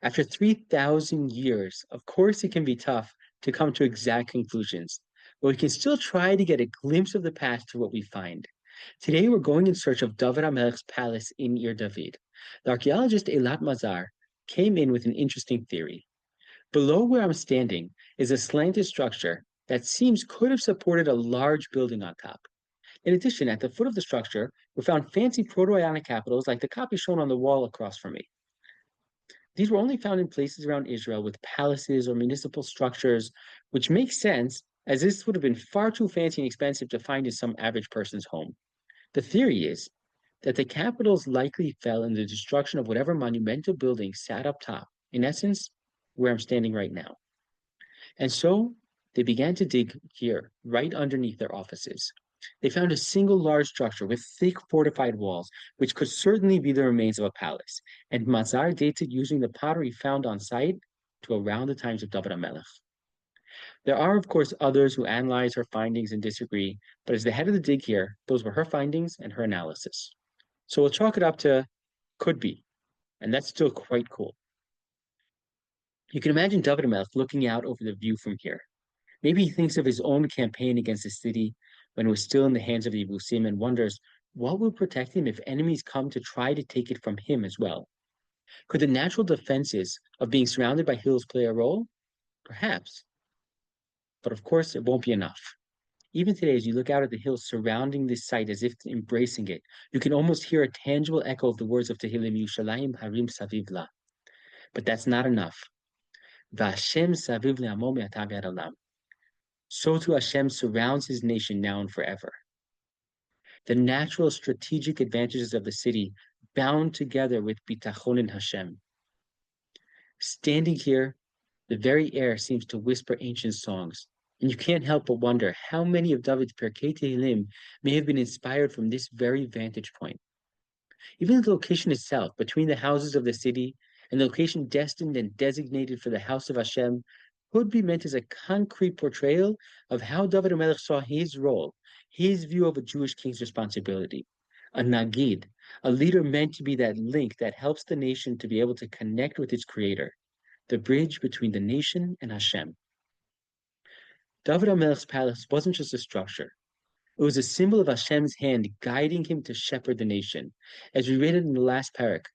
After 3,000 years, of course, it can be tough to come to exact conclusions, but we can still try to get a glimpse of the past through what we find. Today, we're going in search of David HaMelech's palace in Ir David. The archaeologist Eilat Mazar came in with an interesting theory. Below where I'm standing is a slanted structure that seems could have supported a large building on top. In addition, at the foot of the structure, we found fancy Proto-Ionic capitals like the copy shown on the wall across from me. These were only found in places around Israel with palaces or municipal structures, which makes sense as this would have been far too fancy and expensive to find in some average person's home. The theory is that the capitals likely fell in the destruction of whatever monumental building sat up top, in essence, where I'm standing right now. And so they began to dig here, right underneath their offices. They found a single large structure with thick fortified walls, which could certainly be the remains of a palace, and Mazar dates it using the pottery found on site to around the times of David HaMelech. There are, of course, others who analyze her findings and disagree, but as the head of the dig here, those were her findings and her analysis. So we'll chalk it up to could be, and that's still quite cool. You can imagine David HaMelech looking out over the view from here. Maybe he thinks of his own campaign against the city when it was still in the hands of the Yebusim and wonders what will protect him if enemies come to try to take it from him as well. Could the natural defenses of being surrounded by hills play a role? Perhaps. But of course, it won't be enough. Even today, as you look out at the hills surrounding this site as if embracing it, you can almost hear a tangible echo of the words of Tehillim, Yushalayim Harim Saviv La. But that's not enough. V'Hashem Saviv Le'amo Me'atav Yad Olam. So too Hashem surrounds his nation now and forever. The natural strategic advantages of the city bound together with bitachon in Hashem. Standing here, the very air seems to whisper ancient songs, and you can't help but wonder how many of David's Pirkei Tehillim may have been inspired from this very vantage point. Even the location itself, between the houses of the city and the location destined and designated for the house of Hashem, could be meant as a concrete portrayal of how David HaMelech saw his role, his view of a Jewish king's responsibility. A Nagid, a leader meant to be that link that helps the nation to be able to connect with its creator, the bridge between the nation and Hashem. David HaMelech's palace wasn't just a structure. It was a symbol of Hashem's hand guiding him to shepherd the nation. As we read it in the last parak,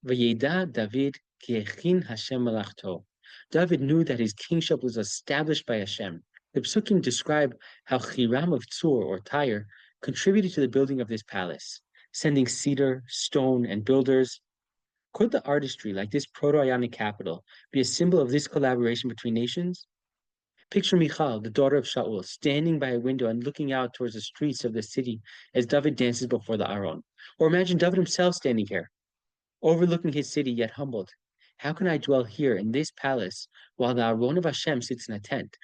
Vayeda David ki echin Hashem malachto. David knew that his kingship was established by Hashem. The Psukim describe how Hiram of Tzur, or Tyre, contributed to the building of this palace, sending cedar, stone, and builders. Could the artistry, like this Proto-Ionic capital, be a symbol of this collaboration between nations? Picture Michal, the daughter of Shaul, standing by a window and looking out towards the streets of the city as David dances before the Aron. Or imagine David himself standing here, overlooking his city yet humbled. How can I dwell here in this palace while the Aron of Hashem sits in a tent?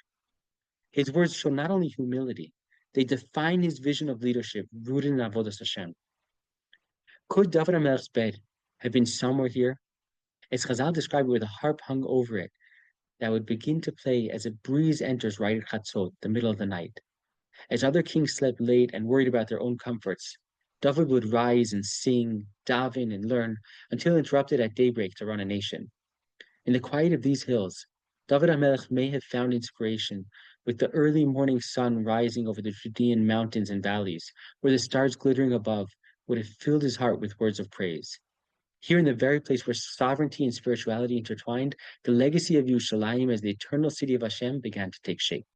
His words show not only humility, they define his vision of leadership rooted in Avodas Hashem. Could David HaMelech's bed have been somewhere here? As Chazal described it, with a harp hung over it that would begin to play as a breeze enters right at Chatzot, the middle of the night. As other kings slept late and worried about their own comforts, David would rise and sing, daven, and learn until interrupted at daybreak to run a nation. In the quiet of these hills, David HaMelech may have found inspiration with the early morning sun rising over the Judean mountains and valleys, where the stars glittering above would have filled his heart with words of praise. Here in the very place where sovereignty and spirituality intertwined, the legacy of Yerushalayim as the eternal city of Hashem began to take shape.